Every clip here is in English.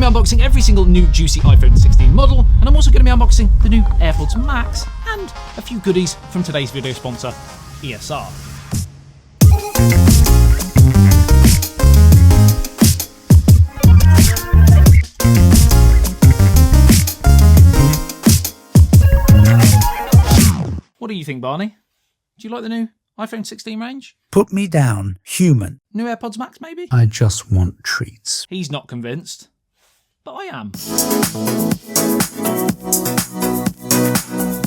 to be unboxing every single new juicy iPhone 16 model, and I'm also going to be unboxing the new AirPods Max and a few goodies from today's video sponsor, ESR. What do you think, Barney? Do you like the new iPhone 16 range? Put me down, human. New AirPods Max, maybe? I just want treats. He's not convinced, but I am.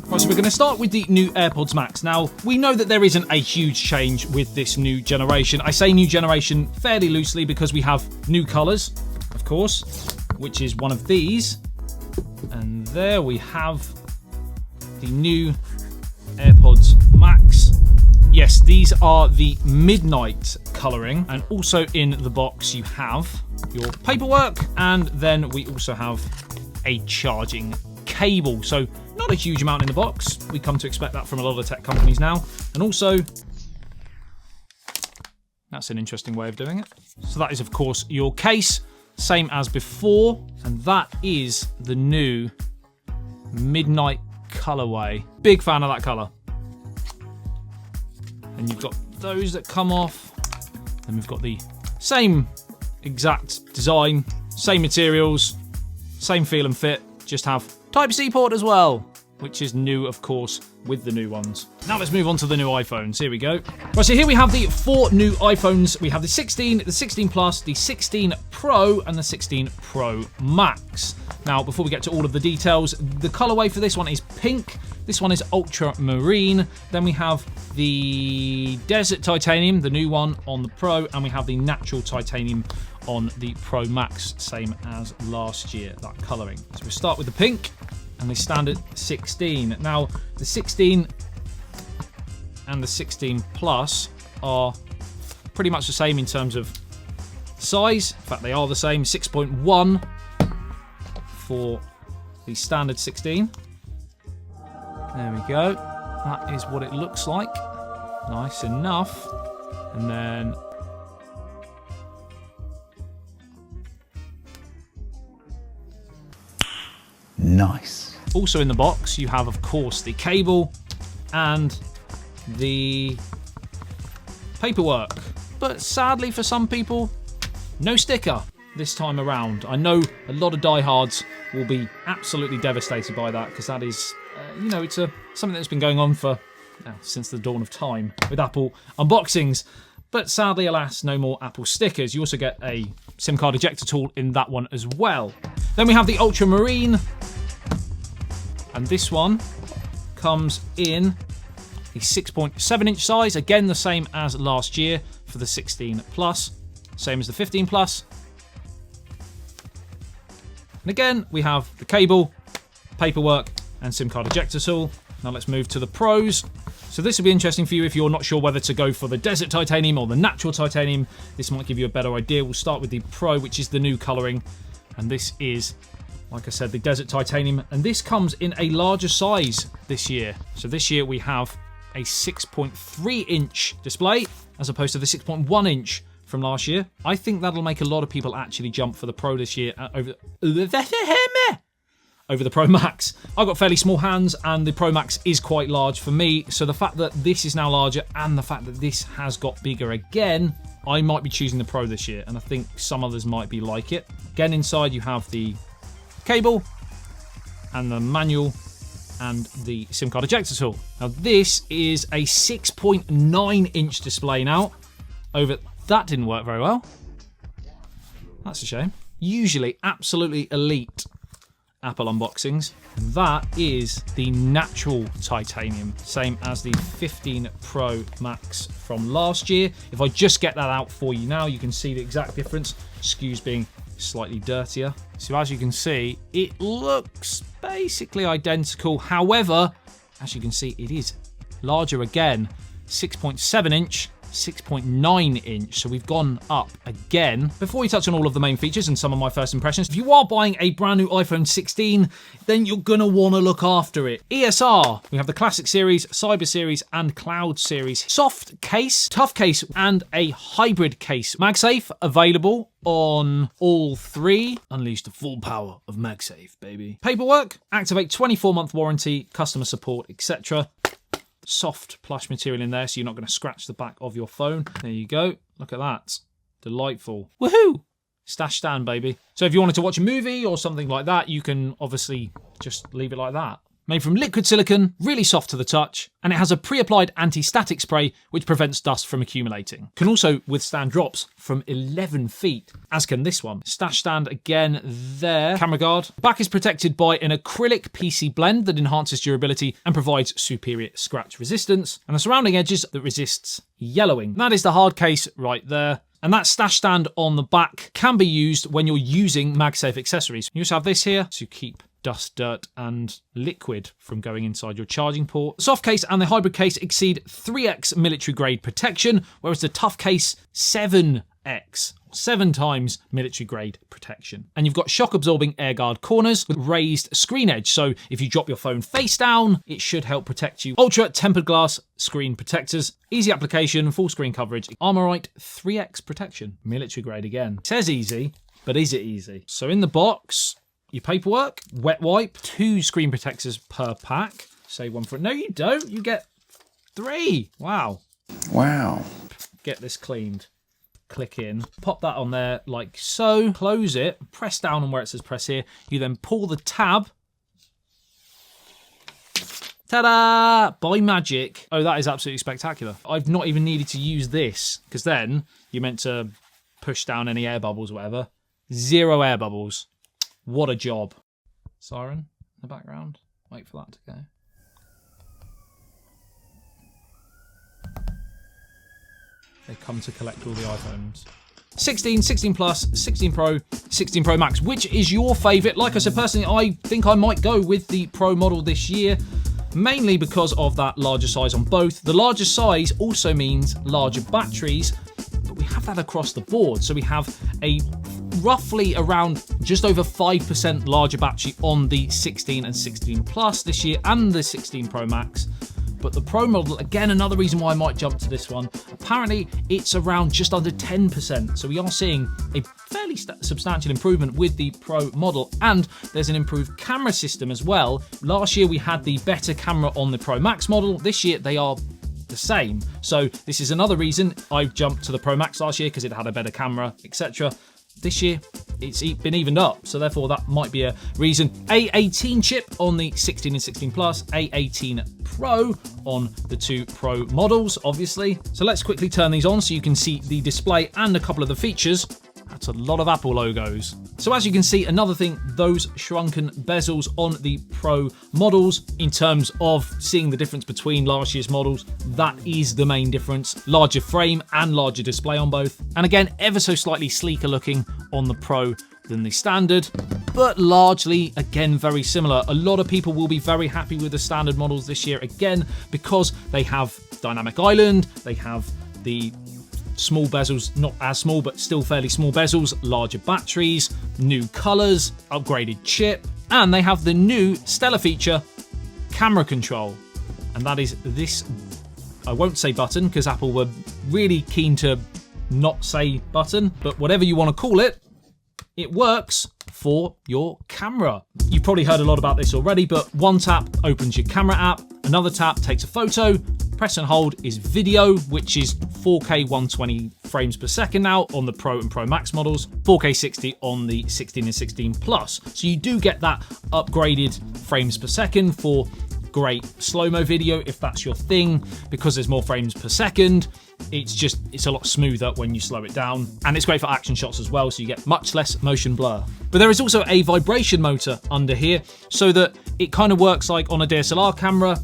Right, so we're going to start with the new AirPods Max. Now, we know that there isn't a huge change with this new generation. I say new generation fairly loosely because we have new colours, of course, which is one of these. And there we have the new AirPods Max. Yes, these are the midnight colouring, and also in the box you have your paperwork, and then we also have a charging cable. So not a huge amount in the box. We come to expect that from a lot of tech companies now. And also, that's an interesting way of doing it. So that is of course your case, same as before, and that is the new midnight colorway. Big fan of that color. And you've got those that come off. Then we've got the same exact design, same materials, same feel and fit, just have Type-C port as well, which is new, of course, with the new ones. Now let's move on to the new iPhones. Here we go. Right, so here we have the 4 new iPhones. We have the 16, the 16 Plus, the 16 Pro, and the 16 Pro Max. Now, before we get to all of the details, the colorway for this one is pink. This one is Ultramarine. Then we have the Desert Titanium, the new one, on the Pro, and we have the Natural Titanium on the Pro Max, same as last year, that colouring. So we'll start with the pink and the standard 16. Now, the 16 and the 16 Plus are pretty much the same in terms of size. In fact, they are the same, 6.1 for the standard 16. There we go. That is what it looks like. Nice enough. And then nice. Also in the box, you have, of course, the cable and the paperwork. But sadly for some people, no sticker this time around. I know a lot of diehards will be absolutely devastated by that, because that is, you know, it's something that's been going on for since the dawn of time with Apple unboxings. But sadly, alas, no more Apple stickers. You also get a SIM card ejector tool in that one as well. Then we have the Ultramarine. And this one comes in a 6.7 inch size. Again, the same as last year for the 16 Plus. Same as the 15 Plus. And again, we have the cable, paperwork, and SIM card ejector tool. Now let's move to the Pros. So this will be interesting for you if you're not sure whether to go for the Desert Titanium or the Natural Titanium. This might give you a better idea. We'll start with the Pro, which is the new colouring. And this is, like I said, the Desert Titanium. And this comes in a larger size this year. So this year we have a 6.3 inch display as opposed to the 6.1 inch from last year. I think that'll make a lot of people actually jump for the Pro this year over the Pro Max. I've got fairly small hands and the Pro Max is quite large for me. So the fact that this is now larger and the fact that this has got bigger again, I might be choosing the Pro this year, and I think some others might be like it. Again, inside you have the cable and the manual and the SIM card ejector tool. Now this is a 6.9 inch display now. That didn't work very well. That's a shame. Usually absolutely elite Apple unboxings. And that is the Natural Titanium, same as the 15 Pro Max from last year. If I just get that out for you now, you can see the exact difference. SKUs being slightly dirtier. So as you can see, it looks basically identical. However, as you can see, it is larger again. 6.7 inch, 6.9 inch, so we've gone up again. Before we touch on all of the main features and some of my first impressions, if you are buying a brand new iPhone 16, then you're gonna wanna look after it. ESR, we have the Classic Series, Cyber Series, and Cloud Series. Soft case, tough case, and a hybrid case. MagSafe available on all three. Unleash the full power of MagSafe, baby. Paperwork, activate 24-month warranty, customer support, etc. Soft plush material in there, so you're not going to scratch the back of your phone. There you go. Look at that. Delightful. Woohoo! Stash stand, baby. So if you wanted to watch a movie or something like that, you can obviously just leave it like that. Made from liquid silicone, really soft to the touch, and it has a pre-applied anti-static spray which prevents dust from accumulating. Can also withstand drops from 11 feet, as can this one. Stash stand again there. Camera guard. Back is protected by an acrylic PC blend that enhances durability and provides superior scratch resistance, and the surrounding edges that resists yellowing. That is the hard case right there. And that stash stand on the back can be used when you're using MagSafe accessories. You also have this here to keep dust, dirt, and liquid from going inside your charging port. The soft case and the hybrid case exceed 3x military grade protection, whereas the tough case 7x, 7 times military grade protection. And you've got shock absorbing air guard corners with raised screen edge, so if you drop your phone face down, it should help protect you. Ultra tempered glass screen protectors, easy application, full screen coverage, Armorite 3x protection, military grade again. It says easy, but is it easy? So in the box, your paperwork, wet wipe, 2 screen protectors per pack. Save one for it. No, you don't. You get 3. Wow. Wow. Get this cleaned. Click in. Pop that on there like so. Close it. Press down on where it says press here. You then pull the tab. Ta-da! By magic. Oh, that is absolutely spectacular. I've not even needed to use this, because then you're meant to push down any air bubbles or whatever. 0 air bubbles. What a job. Siren in the background. Wait for that to go. They come to collect all the iPhones. 16, 16 Plus, 16 Pro, 16 Pro Max. Which is your favourite? Like I said, personally, I think I might go with the Pro model this year, mainly because of that larger size on both. The larger size also means larger batteries, but we have that across the board. So we have a roughly around just over 5% larger battery on the 16 and 16 Plus this year and the 16 Pro Max. But the Pro model, again, another reason why I might jump to this one, apparently it's around just under 10%. So we are seeing a fairly substantial improvement with the Pro model, and there's an improved camera system as well. Last year we had the better camera on the Pro Max model. This year they are the same. So this is another reason I jumped to the Pro Max last year, because it had a better camera, etc. This year, it's been evened up, so therefore that might be a reason. A18 chip on the 16 and 16 Plus, A18 Pro on the 2 Pro models, obviously. So let's quickly turn these on so you can see the display and a couple of the features. That's a lot of Apple logos. So as you can see, another thing, those shrunken bezels on the Pro models, in terms of seeing the difference between last year's models, that is the main difference. Larger frame and larger display on both. And again, ever so slightly sleeker looking on the Pro than the standard, but largely, again, very similar. A lot of people will be very happy with the standard models this year, again, because they have dynamic island, they have the small bezels, not as small, but still fairly small bezels, larger batteries, new colors, upgraded chip, and they have the new stellar feature, camera control. And that is this, I won't say button, because Apple were really keen to not say button, but whatever you want to call it, it works for your camera. You've probably heard a lot about this already, but one tap opens your camera app, another tap takes a photo, press and hold is video, which is 4K 120 frames per second now on the Pro and Pro Max models, 4K 60 on the 16 and 16 Plus. So you do get that upgraded frames per second for great slow-mo video if that's your thing, because there's more frames per second. It's a lot smoother when you slow it down, and it's great for action shots as well, so you get much less motion blur. But there is also a vibration motor under here, so that it kind of works like on a DSLR camera.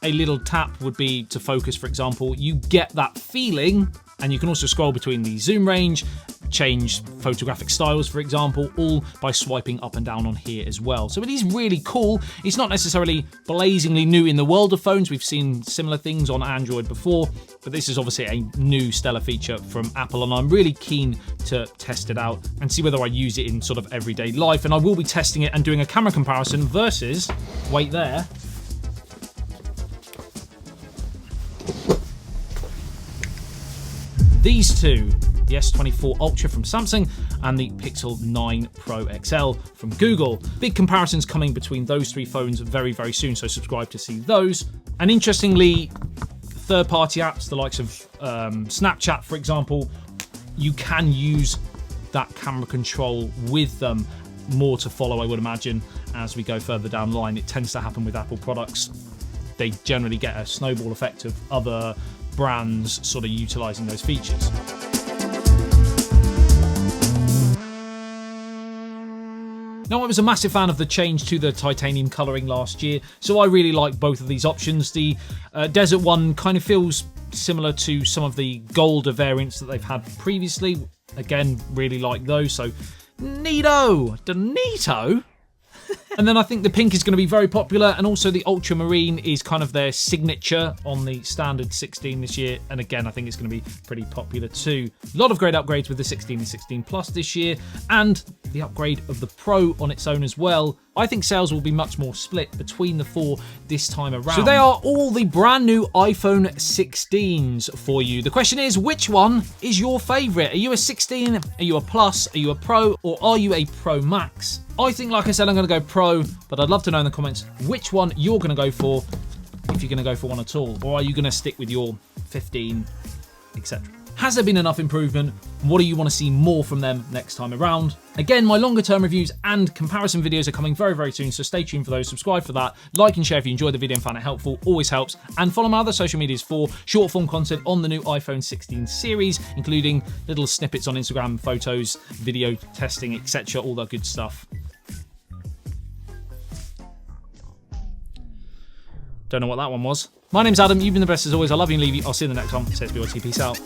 A little tap would be to focus, for example. You get that feeling And you can also scroll between the zoom range, change photographic styles, for example, all by swiping up and down on here as well. So it is really cool. It's not necessarily blazingly new in the world of phones. We've seen similar things on Android before, but this is obviously a new stellar feature from Apple, and I'm really keen to test it out and see whether I use it in sort of everyday life. And I will be testing it and doing a camera comparison versus, wait there, these two, the S24 Ultra from Samsung and the Pixel 9 Pro XL from Google. Big comparisons coming between those three phones very, very soon, so subscribe to see those. And interestingly, third-party apps, the likes of Snapchat, for example, you can use that camera control with them. More to follow, I would imagine, as we go further down the line. It tends to happen with Apple products. They generally get a snowball effect of other brands sort of utilising those features. Now, I was a massive fan of the change to the titanium colouring last year, so I really like both of these options. The desert one kind of feels similar to some of the golder variants that they've had previously. Again, really like those, so neato! Neato? And then I think the pink is going to be very popular, and also the Ultramarine is kind of their signature on the standard 16 this year, and again I think it's going to be pretty popular too. A lot of great upgrades with the 16 and 16 Plus this year, and the upgrade of the Pro on its own as well. I think sales will be much more split between the four this time around. So they are all the brand new iPhone 16s for you. The question is, which one is your favourite? Are you a 16? Are you a Plus? Are you a Pro? Or are you a Pro Max? I think, like I said, I'm going to go Pro, but I'd love to know in the comments which one you're going to go for, if you're going to go for one at all. Or are you going to stick with your 15, etc.? Has there been enough improvement? What do you want to see more from them next time around? Again, my longer term reviews and comparison videos are coming very, very soon, so stay tuned for those. Subscribe for that. Like and share if you enjoyed the video and found it helpful. Always helps. And follow my other social medias for short form content on the new iPhone 16 series, including little snippets on Instagram, photos, video testing, etc. All that good stuff. Don't know what that one was. My name's Adam. You've been the best as always. I love you and leave you. I'll see you in the next one. ASBYT. Peace out.